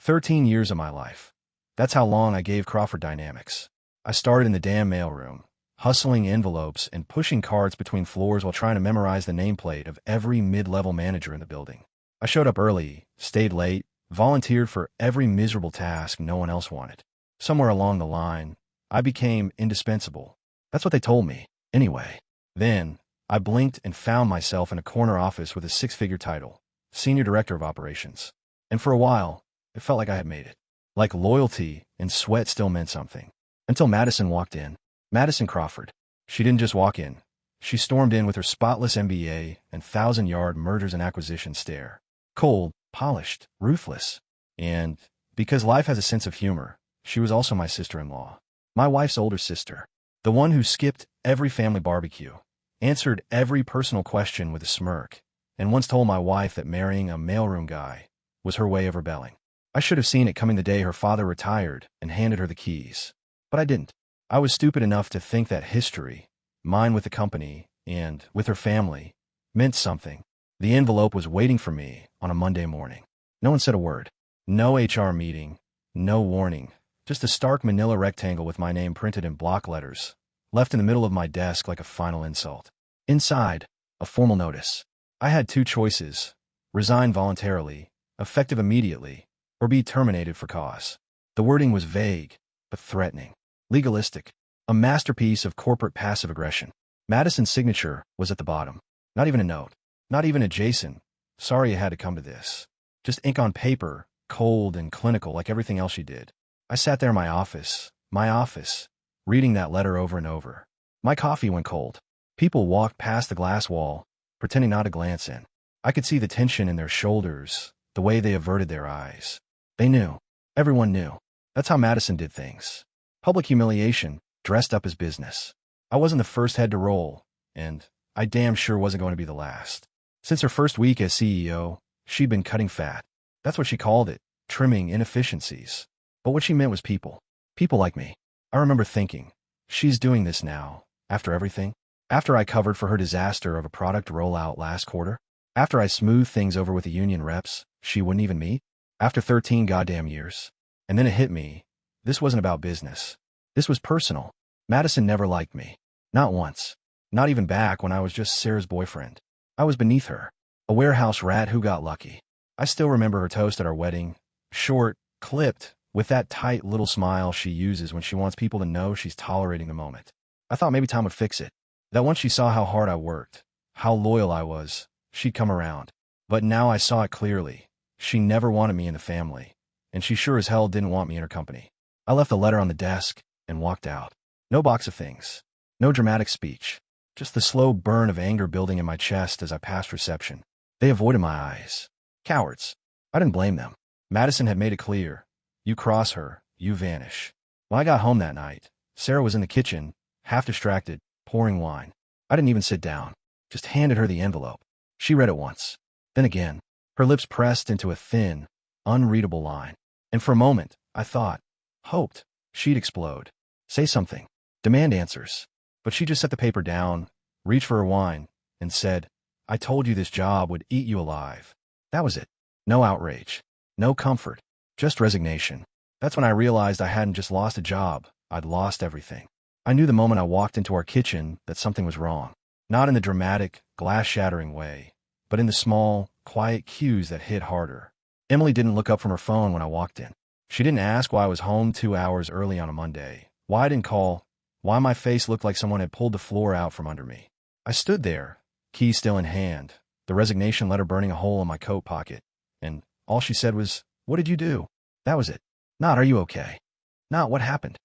13 years of my life. That's how long I gave Crawford Dynamics. I started in the damn mailroom, hustling envelopes and pushing carts between floors while trying to memorize the nameplate of every mid-level manager in the building. I showed up early, stayed late, volunteered for every miserable task no one else wanted. Somewhere along the line, I became indispensable. That's what they told me, anyway. Then, I blinked and found myself in a corner office with a six-figure title, Senior Director of Operations. And for a while, it felt like I had made it. Like loyalty and sweat still meant something. Until Madison walked in. Madison Crawford. She didn't just walk in. She stormed in with her spotless MBA and 1,000-yard mergers and acquisitions stare. Cold, polished, ruthless. And, because life has a sense of humor, she was also my sister-in-law. My wife's older sister. The one who skipped every family barbecue, answered every personal question with a smirk, and once told my wife that marrying a mailroom guy was her way of rebelling. I should have seen it coming the day her father retired and handed her the keys. But I didn't. I was stupid enough to think that history, mine with the company and with her family, meant something. The envelope was waiting for me on a Monday morning. No one said a word. No HR meeting. No warning. Just a stark manila rectangle with my name printed in block letters, left in the middle of my desk like a final insult. Inside, a formal notice. I had two choices: resign voluntarily, effective immediately, or be terminated for cause. The wording was vague, but threatening. Legalistic. A masterpiece of corporate passive aggression. Madison's signature was at the bottom. Not even a note. Not even a Jason. Sorry it had to come to this. Just ink on paper, cold and clinical like everything else she did. I sat there in my office, reading that letter over and over. My coffee went cold. People walked past the glass wall, pretending not to glance in. I could see the tension in their shoulders, the way they averted their eyes. They knew. Everyone knew. That's how Madison did things. Public humiliation, dressed up as business. I wasn't the first head to roll, and I damn sure wasn't going to be the last. Since her first week as CEO, she'd been cutting fat. That's what she called it, trimming inefficiencies. But what she meant was people. People like me. I remember thinking, she's doing this now, after everything? After I covered for her disaster of a product rollout last quarter? After I smoothed things over with the union reps she wouldn't even meet? After 13 goddamn years. And then it hit me. This wasn't about business. This was personal. Madison never liked me. Not once. Not even back when I was just Sarah's boyfriend. I was beneath her. A warehouse rat who got lucky. I still remember her toast at our wedding. Short, clipped, with that tight little smile she uses when she wants people to know she's tolerating the moment. I thought maybe time would fix it. That once she saw how hard I worked, how loyal I was, she'd come around. But now I saw it clearly. She never wanted me in the family, and she sure as hell didn't want me in her company. I left the letter on the desk and walked out. No box of things. No dramatic speech. Just the slow burn of anger building in my chest as I passed reception. They avoided my eyes. Cowards. I didn't blame them. Madison had made it clear. You cross her, you vanish. When I got home that night, Sarah was in the kitchen, half distracted, pouring wine. I didn't even sit down. Just handed her the envelope. She read it once. Then again. Her lips pressed into a thin, unreadable line. And for a moment, I thought, hoped, she'd explode. Say something. Demand answers. But she just set the paper down, reached for her wine, and said, I told you this job would eat you alive. That was it. No outrage. No comfort. Just resignation. That's when I realized I hadn't just lost a job, I'd lost everything. I knew the moment I walked into our kitchen that something was wrong. Not in the dramatic, glass-shattering way, but in the small, quiet cues that hit harder. Emily didn't look up from her phone when I walked in. She didn't ask why I was home 2 hours early on a Monday, why I didn't call, why my face looked like someone had pulled the floor out from under me. I stood there, key still in hand, the resignation letter burning a hole in my coat pocket, and all she said was, what did you do? That was it. Not, are you okay? Not, what happened?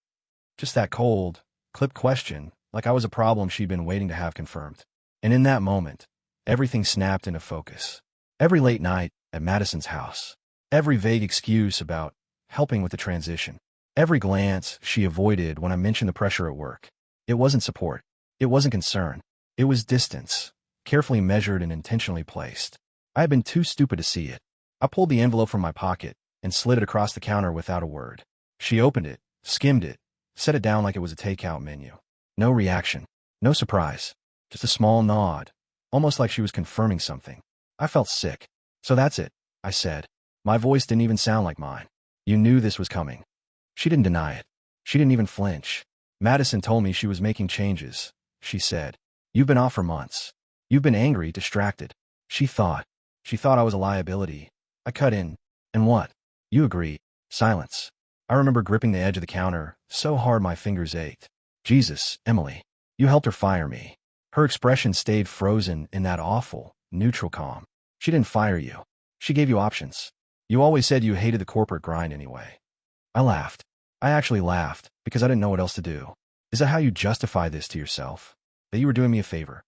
Just that cold, clipped question, like I was a problem she'd been waiting to have confirmed. And in that moment, everything snapped into focus. Every late night at Madison's house. Every vague excuse about helping with the transition. Every glance she avoided when I mentioned the pressure at work. It wasn't support. It wasn't concern. It was distance, carefully measured and intentionally placed. I had been too stupid to see it. I pulled the envelope from my pocket and slid it across the counter without a word. She opened it, skimmed it, set it down like it was a takeout menu. No reaction. No surprise. Just a small nod, almost like she was confirming something. I felt sick. So that's it, I said. My voice didn't even sound like mine. You knew this was coming. She didn't deny it. She didn't even flinch. Madison told me she was making changes. She said, "You've been off for months. You've been angry, distracted." She thought I was a liability. I cut in. "And what? You agree." Silence. I remember gripping the edge of the counter so hard my fingers ached. "Jesus, Emily. You helped her fire me." Her expression stayed frozen in that awful, neutral calm. "She didn't fire you. She gave you options. You always said you hated the corporate grind anyway." I laughed. I actually laughed because I didn't know what else to do. "Is that how you justify this to yourself? That you were doing me a favor?"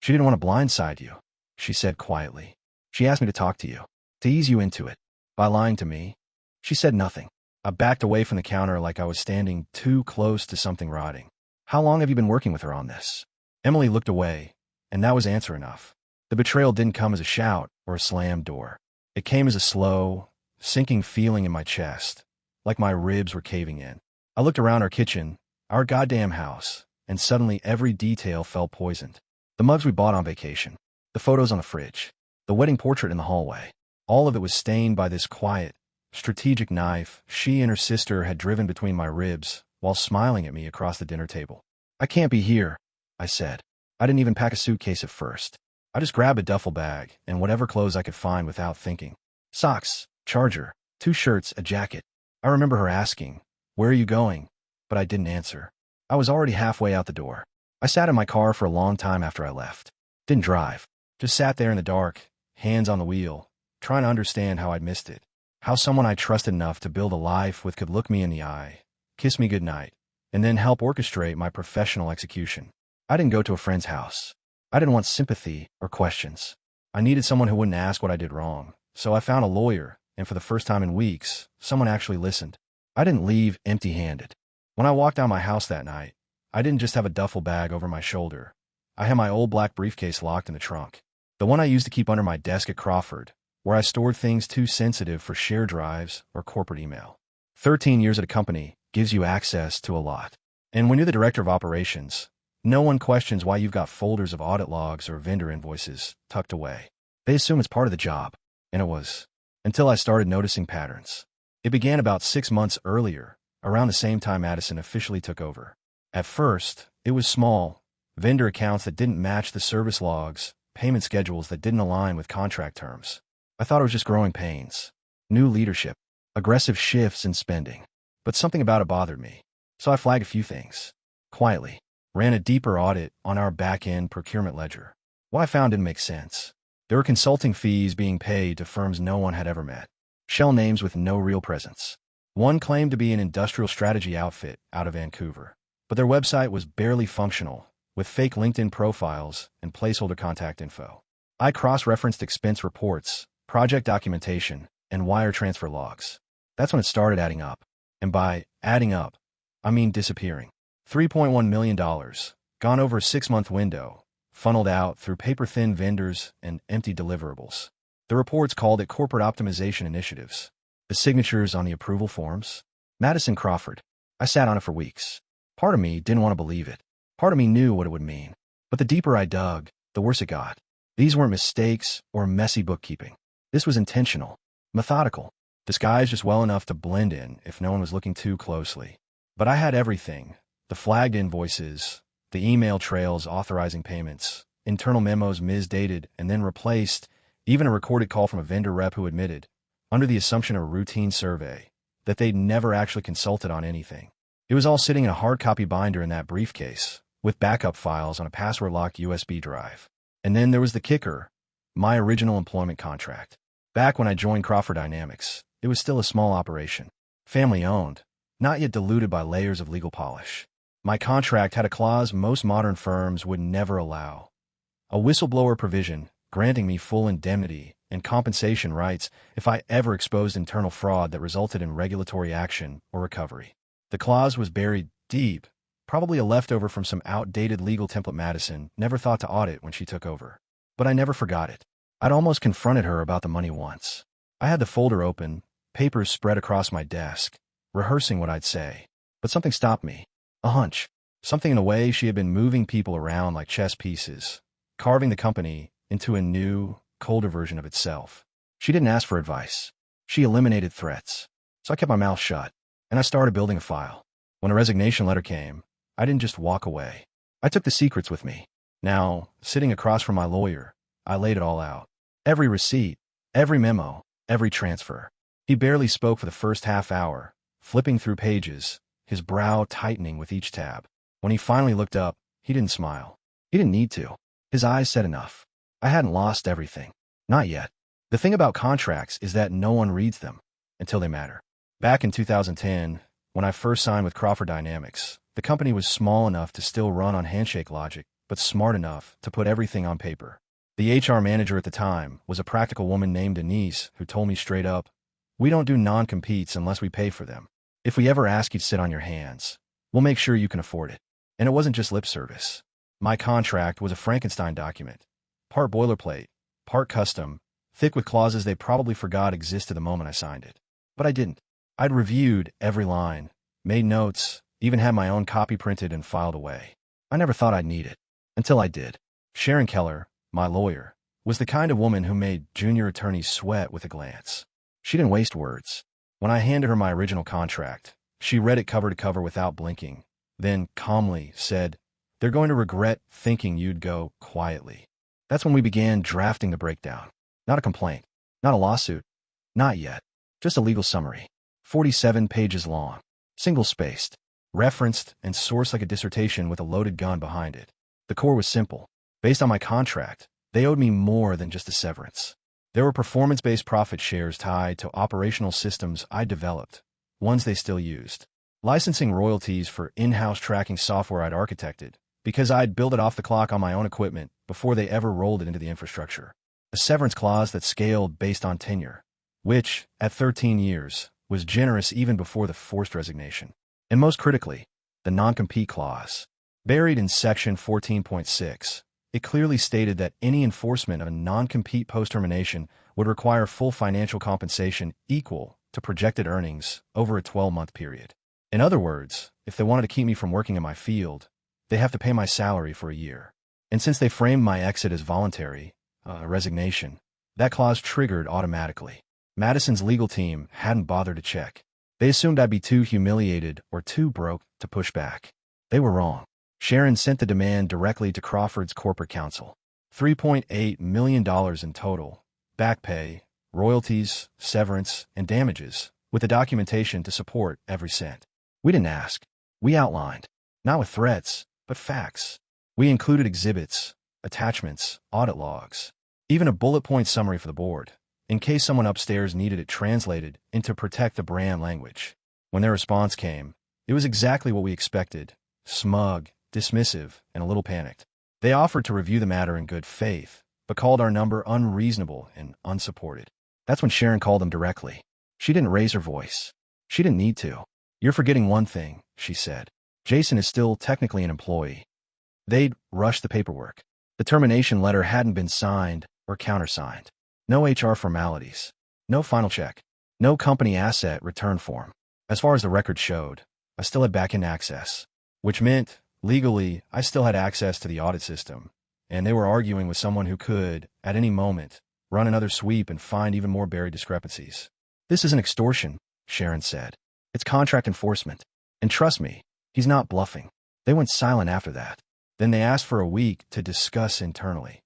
"She didn't want to blindside you," she said quietly. "She asked me to talk to you, to ease you into it." "By lying to me?" She said nothing. I backed away from the counter like I was standing too close to something rotting. "How long have you been working with her on this?" Emily looked away, and that was answer enough. The betrayal didn't come as a shout or a slammed door. It came as a slow, sinking feeling in my chest, like my ribs were caving in. I looked around our kitchen, our goddamn house, and suddenly every detail felt poisoned. The mugs we bought on vacation, the photos on the fridge, the wedding portrait in the hallway. All of it was stained by this quiet, strategic knife she and her sister had driven between my ribs while smiling at me across the dinner table. "I can't be here," I said. I didn't even pack a suitcase at first. I just grabbed a duffel bag and whatever clothes I could find without thinking. Socks, charger, 2 shirts, a jacket. I remember her asking, "Where are you going?" But I didn't answer. I was already halfway out the door. I sat in my car for a long time after I left. Didn't drive. Just sat there in the dark, hands on the wheel, trying to understand how I'd missed it. How someone I trusted enough to build a life with could look me in the eye, kiss me goodnight, and then help orchestrate my professional execution. I didn't go to a friend's house. I didn't want sympathy or questions. I needed someone who wouldn't ask what I did wrong, so I found a lawyer, and for the first time in weeks, someone actually listened. I didn't leave empty-handed. When I walked out of my house that night, I didn't just have a duffel bag over my shoulder. I had my old black briefcase locked in the trunk, the one I used to keep under my desk at Crawford, where I stored things too sensitive for share drives or corporate email. 13 years at a company gives you access to a lot. And when you're the director of operations, no one questions why you've got folders of audit logs or vendor invoices tucked away. They assume it's part of the job, and it was. Until I started noticing patterns. It began about 6 months earlier, around the same time Madison officially took over. At first, it was small, vendor accounts that didn't match the service logs, payment schedules that didn't align with contract terms. I thought it was just growing pains. New leadership, aggressive shifts in spending. But something about it bothered me. So I flagged a few things. Quietly, ran a deeper audit on our back-end procurement ledger. What I found didn't make sense. There were consulting fees being paid to firms no one had ever met. Shell names with no real presence. One claimed to be an industrial strategy outfit out of Vancouver, but their website was barely functional, with fake LinkedIn profiles and placeholder contact info. I cross-referenced expense reports, project documentation, and wire transfer logs. That's when it started adding up. And by adding up, I mean disappearing. $3.1 million, gone over a 6-month window, funneled out through paper-thin vendors and empty deliverables. The reports called it corporate optimization initiatives. The signatures on the approval forms? Madison Crawford. I sat on it for weeks. Part of me didn't want to believe it. Part of me knew what it would mean. But the deeper I dug, the worse it got. These weren't mistakes or messy bookkeeping. This was intentional, methodical, disguised just well enough to blend in if no one was looking too closely. But I had everything. The flagged invoices, the email trails authorizing payments, internal memos misdated and then replaced, even a recorded call from a vendor rep who admitted, under the assumption of a routine survey, that they'd never actually consulted on anything. It was all sitting in a hard copy binder in that briefcase, with backup files on a password-locked USB drive. And then there was the kicker, my original employment contract. Back when I joined Crawford Dynamics, it was still a small operation, family-owned, not yet diluted by layers of legal polish. My contract had a clause most modern firms would never allow, a whistleblower provision granting me full indemnity and compensation rights if I ever exposed internal fraud that resulted in regulatory action or recovery. The clause was buried deep, probably a leftover from some outdated legal template Madison never thought to audit when she took over. But I never forgot it. I'd almost confronted her about the money once. I had the folder open, papers spread across my desk, rehearsing what I'd say. But something stopped me. A hunch. Something in the way she had been moving people around like chess pieces, carving the company into a new, colder version of itself. She didn't ask for advice. She eliminated threats. So I kept my mouth shut, and I started building a file. When a resignation letter came, I didn't just walk away. I took the secrets with me. Now, sitting across from my lawyer, I laid it all out. Every receipt, every memo, every transfer. He barely spoke for the first half hour, flipping through pages, his brow tightening with each tab. When he finally looked up, he didn't smile. He didn't need to. His eyes said enough. I hadn't lost everything. Not yet. The thing about contracts is that no one reads them until they matter. Back in 2010, when I first signed with Crawford Dynamics, the company was small enough to still run on handshake logic, but smart enough to put everything on paper. The HR manager at the time was a practical woman named Denise who told me straight up, "We don't do non-competes unless we pay for them. If we ever ask you to sit on your hands, we'll make sure you can afford it." And it wasn't just lip service. My contract was a Frankenstein document, part boilerplate, part custom, thick with clauses they probably forgot existed the moment I signed it. But I didn't. I'd reviewed every line, made notes, even had my own copy printed and filed away. I never thought I'd need it. Until I did. Sharon Keller, my lawyer, was the kind of woman who made junior attorneys sweat with a glance. She didn't waste words. When I handed her my original contract, she read it cover to cover without blinking, then calmly said, "They're going to regret thinking you'd go quietly." That's when we began drafting the breakdown. Not a complaint, not a lawsuit, not yet. Just a legal summary. 47 pages long, single-spaced, referenced and sourced like a dissertation with a loaded gun behind it. The core was simple. Based on my contract, they owed me more than just a severance. There were performance-based profit shares tied to operational systems I developed, ones they still used. Licensing royalties for in-house tracking software I'd architected, because I'd built it off the clock on my own equipment before they ever rolled it into the infrastructure. A severance clause that scaled based on tenure, which, at 13 years, was generous even before the forced resignation. And most critically, the non-compete clause. Buried in Section 14.6, it clearly stated that any enforcement of a non-compete post-termination would require full financial compensation equal to projected earnings over a 12-month period. In other words, if they wanted to keep me from working in my field, they have to pay my salary for a year. And since they framed my exit as voluntary, resignation, that clause triggered automatically. Madison's legal team hadn't bothered to check. They assumed I'd be too humiliated or too broke to push back. They were wrong. Sharon sent the demand directly to Crawford's corporate counsel. $3.8 million in total, back pay, royalties, severance, and damages, with the documentation to support every cent. We didn't ask. We outlined. Not with threats, but facts. We included exhibits, attachments, audit logs, even a bullet point summary for the board, in case someone upstairs needed it translated into protect the brand language. When their response came, it was exactly what we expected, smug, dismissive, and a little panicked. They offered to review the matter in good faith, but called our number unreasonable and unsupported. That's when Sharon called them directly. She didn't raise her voice. She didn't need to. "You're forgetting one thing," she said. "Jason is still technically an employee." They'd rushed the paperwork. The termination letter hadn't been signed or countersigned. No HR formalities. No final check. No company asset return form. As far as the record showed, I still had back-end access, which meant, legally, I still had access to the audit system, and they were arguing with someone who could, at any moment, run another sweep and find even more buried discrepancies. "This isn't extortion," Sharon said. "It's contract enforcement. And trust me, he's not bluffing." They went silent after that. Then they asked for a week to discuss internally.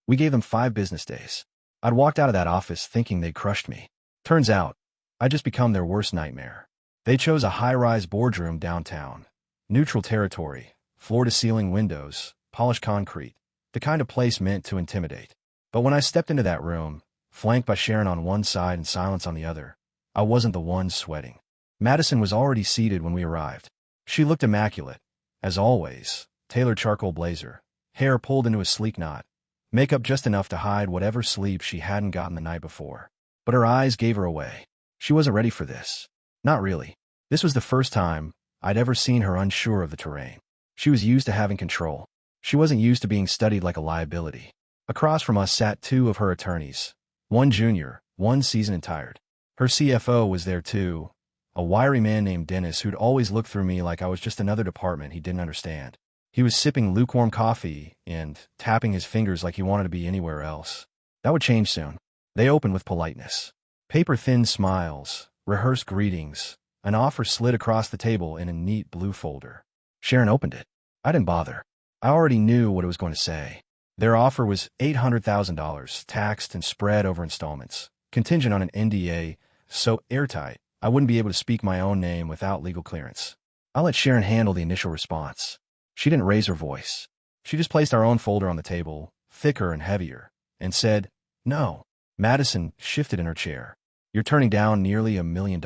We gave them 5 business days. I'd walked out of that office thinking they'd crushed me. Turns out, I'd just become their worst nightmare. They chose a high-rise boardroom downtown. Neutral territory, floor-to-ceiling windows, polished concrete, the kind of place meant to intimidate. But when I stepped into that room, flanked by Sharon on one side and silence on the other, I wasn't the one sweating. Madison was already seated when we arrived. She looked immaculate, as always, tailored charcoal blazer, hair pulled into a sleek knot, makeup just enough to hide whatever sleep she hadn't gotten the night before. But her eyes gave her away. She wasn't ready for this. Not really. This was the first time I'd ever seen her unsure of the terrain. She was used to having control. She wasn't used to being studied like a liability. Across from us sat 2 of her attorneys, one junior, one seasoned and tired. Her CFO was there too, a wiry man named Dennis who'd always looked through me like I was just another department he didn't understand. He was sipping lukewarm coffee and tapping his fingers like he wanted to be anywhere else. That would change soon. They opened with politeness. Paper-thin smiles, rehearsed greetings. An offer slid across the table in a neat blue folder. Sharon opened it. I didn't bother. I already knew what it was going to say. Their offer was $800,000, taxed and spread over installments, contingent on an NDA, so airtight I wouldn't be able to speak my own name without legal clearance. I let Sharon handle the initial response. She didn't raise her voice. She just placed our own folder on the table, thicker and heavier, and said, "No." Madison shifted in her chair. "You're turning down nearly $1 million.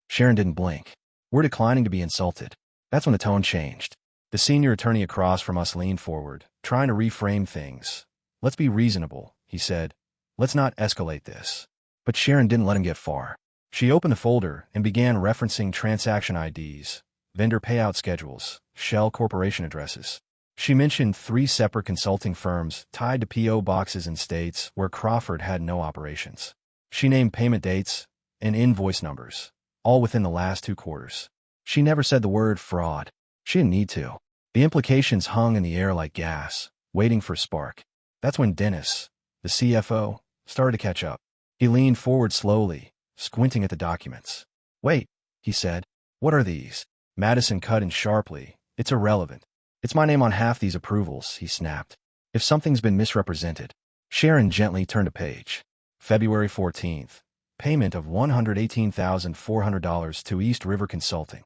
Sharon didn't blink. "We're declining to be insulted." That's when the tone changed. The senior attorney across from us leaned forward, trying to reframe things. "Let's be reasonable," he said. "Let's not escalate this." But Sharon didn't let him get far. She opened the folder and began referencing transaction IDs, vendor payout schedules, shell corporation addresses. She mentioned 3 separate consulting firms tied to P.O. boxes in states where Crawford had no operations. She named payment dates and invoice numbers, all within the last 2 quarters. She never said the word fraud. She didn't need to. The implications hung in the air like gas, waiting for a spark. That's when Dennis, the CFO, started to catch up. He leaned forward slowly, squinting at the documents. "Wait," he said. "What are these?" Madison cut in sharply. "It's irrelevant. It's my name on half these approvals," he snapped. "If something's been misrepresented." Sharon gently turned a page. February 14th. Payment of $118,400 to East River Consulting.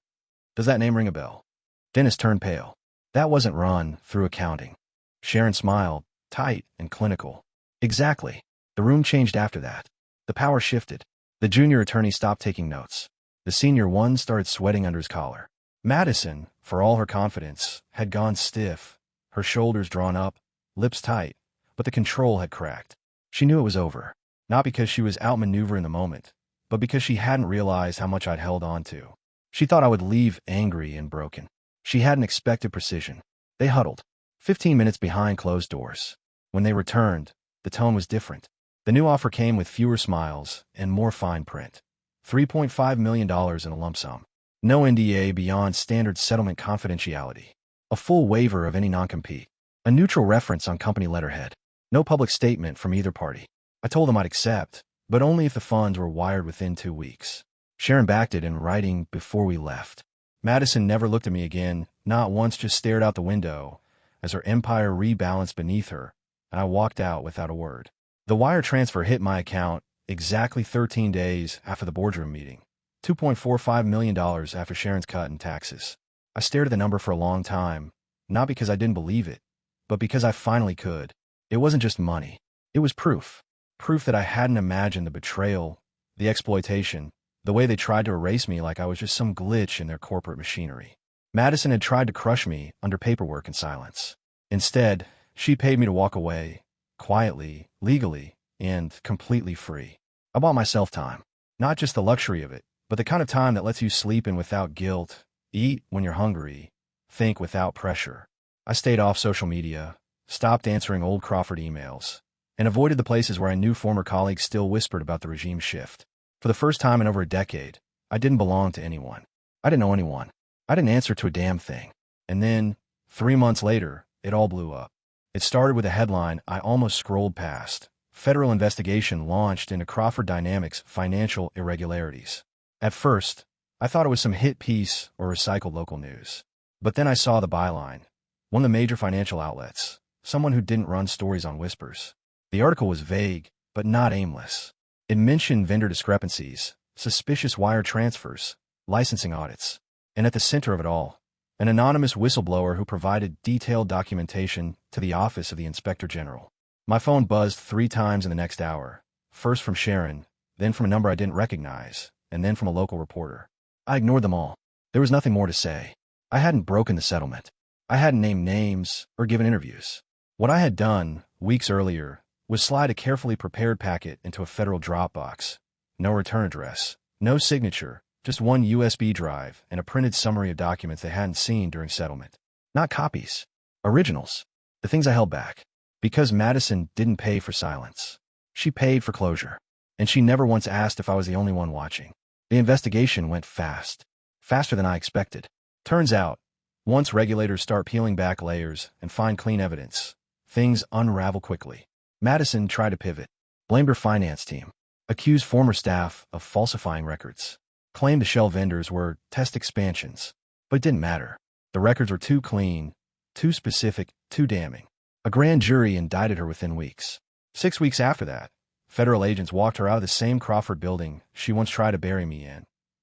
Does that name ring a bell? Dennis turned pale. That wasn't run through accounting. Sharon smiled, tight and clinical. Exactly. The room changed after that. The power shifted. The junior attorney stopped taking notes. The senior one started sweating under his collar. Madison, for all her confidence, had gone stiff, her shoulders drawn up, lips tight, but the control had cracked. She knew it was over, not because she was outmaneuvering the moment, but because she hadn't realized how much I'd held on to. She thought I would leave angry and broken. She hadn't expected precision. They huddled, 15 minutes behind closed doors. When they returned, the tone was different. The new offer came with fewer smiles and more fine print. $3.5 million in a lump sum. No NDA beyond standard settlement confidentiality. A full waiver of any non-compete. A neutral reference on company letterhead. No public statement from either party. I told them I'd accept, but only if the funds were wired within 2 weeks. Sharon backed it in writing before we left. Madison never looked at me again, not once, just stared out the window as her empire rebalanced beneath her, and I walked out without a word. The wire transfer hit my account exactly 13 days after the boardroom meeting. $2.45 million after Sharon's cut in taxes. I stared at the number for a long time, not because I didn't believe it, but because I finally could. It wasn't just money. It was proof. Proof that I hadn't imagined the betrayal, the exploitation, the way they tried to erase me like I was just some glitch in their corporate machinery. Madison had tried to crush me under paperwork and silence. Instead, she paid me to walk away, quietly, legally, and completely free. I bought myself time. Not just the luxury of it, but the kind of time that lets you sleep in without guilt, eat when you're hungry, think without pressure. I stayed off social media, stopped answering old Crawford emails, and avoided the places where I knew former colleagues still whispered about the regime shift. For the first time in over a decade, I didn't belong to anyone. I didn't know anyone. I didn't answer to a damn thing. And then, 3 months later, it all blew up. It started with a headline I almost scrolled past. Federal investigation launched into Crawford Dynamics' financial irregularities. At first, I thought it was some hit piece or recycled local news. But then I saw the byline. One of the major financial outlets. Someone who didn't run stories on whispers. The article was vague, but not aimless. It mentioned vendor discrepancies, suspicious wire transfers, licensing audits, and at the center of it all, an anonymous whistleblower who provided detailed documentation to the Office of the Inspector General. My phone buzzed 3 times in the next hour, first from Sharon, then from a number I didn't recognize, and then from a local reporter. I ignored them all. There was nothing more to say. I hadn't broken the settlement. I hadn't named names or given interviews. What I had done, weeks earlier, was slide a carefully prepared packet into a federal Dropbox. No return address, no signature, just one USB drive and a printed summary of documents they hadn't seen during settlement. Not copies. Originals. The things I held back. Because Madison didn't pay for silence. She paid for closure. And she never once asked if I was the only one watching. The investigation went fast. Faster than I expected. Turns out, once regulators start peeling back layers and find clean evidence, things unravel quickly. Madison tried to pivot. Blamed her finance team. accused former staff of falsifying records, claimed the shell vendors were test expansions, but it didn't matter. The records were too clean, too specific, too damning. A grand jury indicted her within weeks. 6 weeks after that, federal agents walked her out of the same Crawford building she once tried to bury me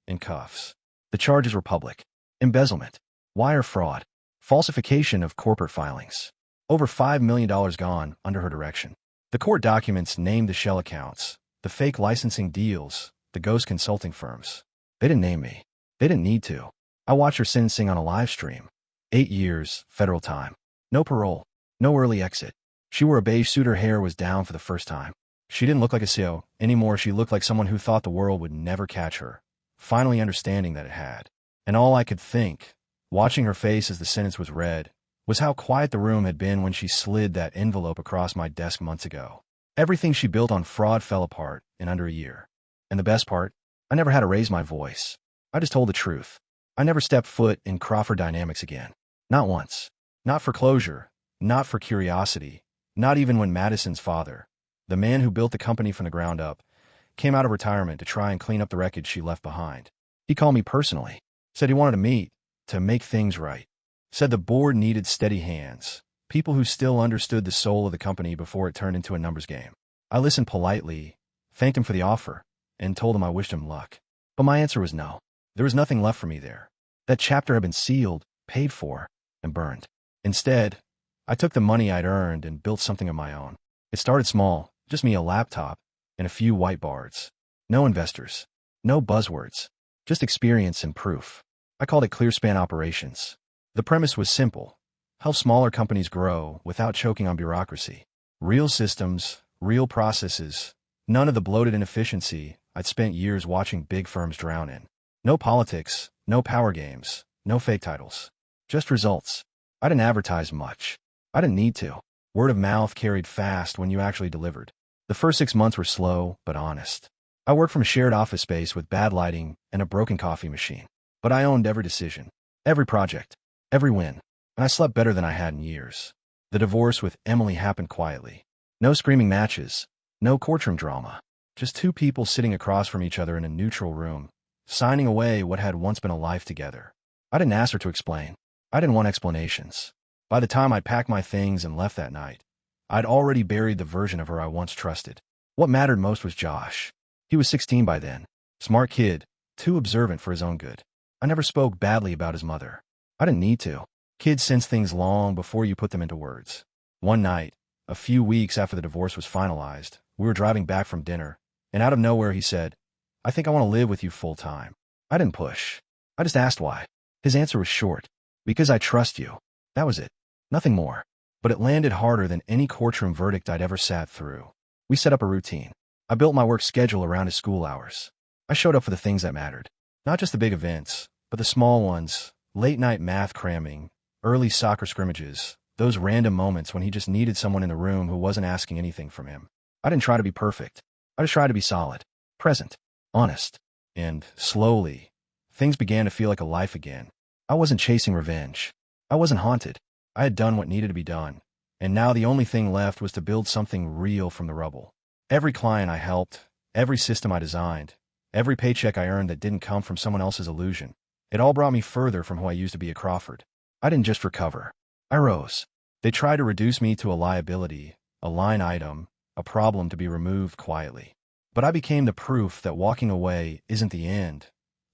in cuffs. The charges were public: embezzlement, wire fraud, falsification of corporate filings. Over $5 million gone under her direction. The court documents named the shell accounts, the fake licensing deals, the ghost consulting firms. They didn't name me. They didn't need to. I watched her sentencing on a live stream. 8 years, federal time. No parole. No early exit. She wore a beige suit. Her hair was down for the first time. She didn't look like a CEO anymore. She looked like someone who thought the world would never catch her, finally understanding that it had. And all I could think, watching her face as the sentence was read, was how quiet the room had been when she slid that envelope across my desk months ago. Everything she built on fraud fell apart in under a year. And the best part? I never had to raise my voice. I just told the truth. I never stepped foot in Crawford Dynamics again. Not once. Not for closure. Not for curiosity. Not even when Madison's father, the man who built the company from the ground up, came out of retirement to try and clean up the wreckage she left behind. He called me personally. Said he wanted to meet, to make things right. Said the board needed steady hands, people who still understood the soul of the company before it turned into a numbers game. I listened politely, thanked him for the offer, and told him I wished him luck. But my answer was no. There was nothing left for me there. That chapter had been sealed, paid for, and burned. Instead, I took the money I'd earned and built something of my own. It started small, just me, a laptop, and a few whiteboards. No investors. No buzzwords. Just experience and proof. I called it ClearSpan Operations. The premise was simple: help smaller companies grow without choking on bureaucracy. Real systems, real processes, none of the bloated inefficiency I'd spent years watching big firms drown in. No politics, no power games, no fake titles. Just results. I didn't advertise much. I didn't need to. Word of mouth carried fast when you actually delivered. The first 6 months were slow, but honest. I worked from a shared office space with bad lighting and a broken coffee machine. But I owned every decision, every project, every win, and I slept better than I had in years. The divorce with Emily happened quietly. No screaming matches, no courtroom drama. Just two people sitting across from each other in a neutral room, signing away what had once been a life together. I didn't ask her to explain. I didn't want explanations. By the time I'd packed my things and left that night, I'd already buried the version of her I once trusted. What mattered most was Josh. He was 16 by then. Smart kid, too observant for his own good. I never spoke badly about his mother. I didn't need to. Kids sense things long before you put them into words. One night, a few weeks after the divorce was finalized, we were driving back from dinner, and out of nowhere he said, "I think I want to live with you full time." I didn't push. I just asked why. His answer was short: "Because I trust you." That was it. Nothing more. But it landed harder than any courtroom verdict I'd ever sat through. We set up a routine. I built my work schedule around his school hours. I showed up for the things that mattered. Not just the big events, but the small ones: late-night math cramming, early soccer scrimmages, those random moments when he just needed someone in the room who wasn't asking anything from him. I didn't try to be perfect. I just tried to be solid, present, honest. And, slowly, things began to feel like a life again. I wasn't chasing revenge. I wasn't haunted. I had done what needed to be done, and now the only thing left was to build something real from the rubble. Every client I helped, every system I designed, every paycheck I earned that didn't come from someone else's illusion, it all brought me further from who I used to be at Crawford. I didn't just recover. I rose. They tried to reduce me to a liability, a line item, a problem to be removed quietly. But I became the proof that walking away isn't the end.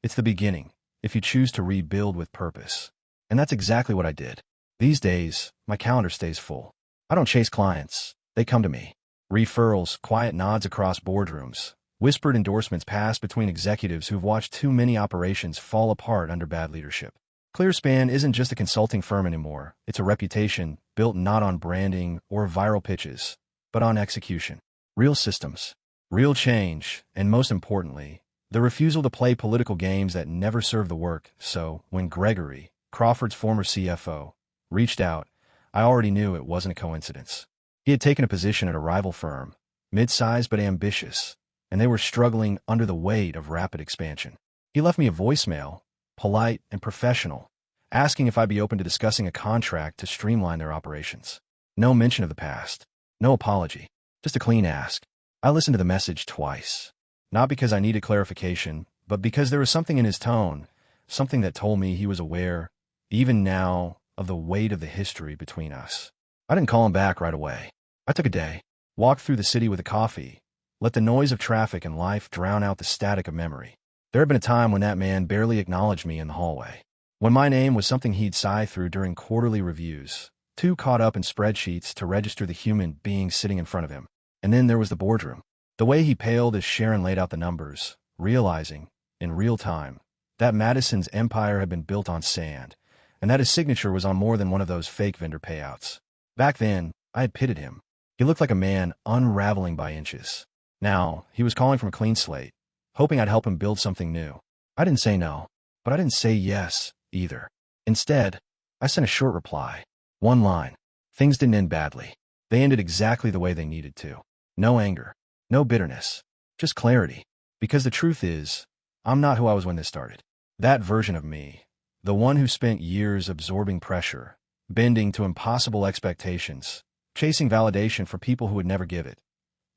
It's the beginning, if you choose to rebuild with purpose. And that's exactly what I did. These days, my calendar stays full. I don't chase clients. They come to me. Referrals, quiet nods across boardrooms, whispered endorsements passed between executives who've watched too many operations fall apart under bad leadership. ClearSpan isn't just a consulting firm anymore. It's a reputation built not on branding or viral pitches, but on execution. Real systems, real change, and most importantly, the refusal to play political games that never serve the work. So, when Gregory, Crawford's former CFO, reached out, I already knew it wasn't a coincidence. He had taken a position at a rival firm, mid-sized but ambitious, and they were struggling under the weight of rapid expansion. He left me a voicemail, polite and professional, asking if I'd be open to discussing a contract to streamline their operations. No mention of the past, no apology, just a clean ask. I listened to the message twice. Not because I needed clarification, but because there was something in his tone, something that told me he was aware, even now, of the weight of the history between us. I didn't call him back right away. I took a day, walked through the city with a coffee, let the noise of traffic and life drown out the static of memory. There had been a time when that man barely acknowledged me in the hallway, when my name was something he'd sigh through during quarterly reviews, too caught up in spreadsheets to register the human being sitting in front of him. And then there was the boardroom. The way he paled as Sharon laid out the numbers, realizing, in real time, that Madison's empire had been built on sand, and that his signature was on more than one of those fake vendor payouts. Back then, I had pitied him. He looked like a man unraveling by inches. Now, he was calling from a clean slate, hoping I'd help him build something new. I didn't say no, but I didn't say yes, either. Instead, I sent a short reply. One line. Things didn't end badly. They ended exactly the way they needed to. No anger. No bitterness. Just clarity. Because the truth is, I'm not who I was when this started. That version of me, the one who spent years absorbing pressure, bending to impossible expectations, chasing validation for people who would never give it.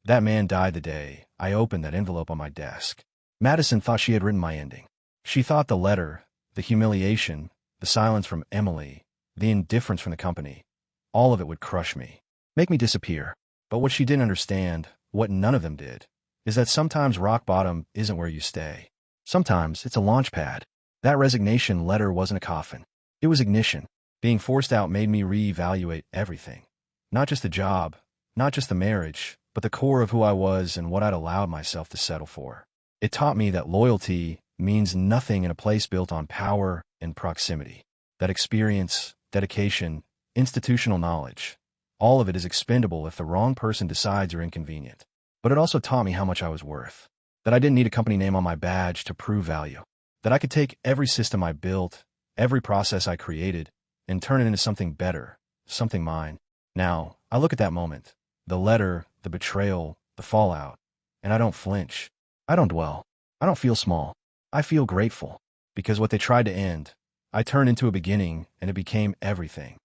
That man died the day I opened that envelope on my desk. Madison thought she had written my ending. She thought the letter, the humiliation, the silence from Emily, the indifference from the company, all of it would crush me, make me disappear. But what she didn't understand, what none of them did, is that sometimes rock bottom isn't where you stay. Sometimes it's a launch pad. That resignation letter wasn't a coffin. It was ignition. Being forced out made me reevaluate everything. Not just the job, not just the marriage, but the core of who I was and what I'd allowed myself to settle for. It taught me that loyalty means nothing in a place built on power and proximity. That experience, dedication, institutional knowledge, all of it is expendable if the wrong person decides you're inconvenient. But it also taught me how much I was worth. That I didn't need a company name on my badge to prove value. That I could take every system I built, every process I created, and turn it into something better, something mine. Now, I look at that moment, the letter, the betrayal, the fallout, and I don't flinch. I don't dwell. I don't feel small. I feel grateful. Because what they tried to end, I turned into a beginning, and it became everything.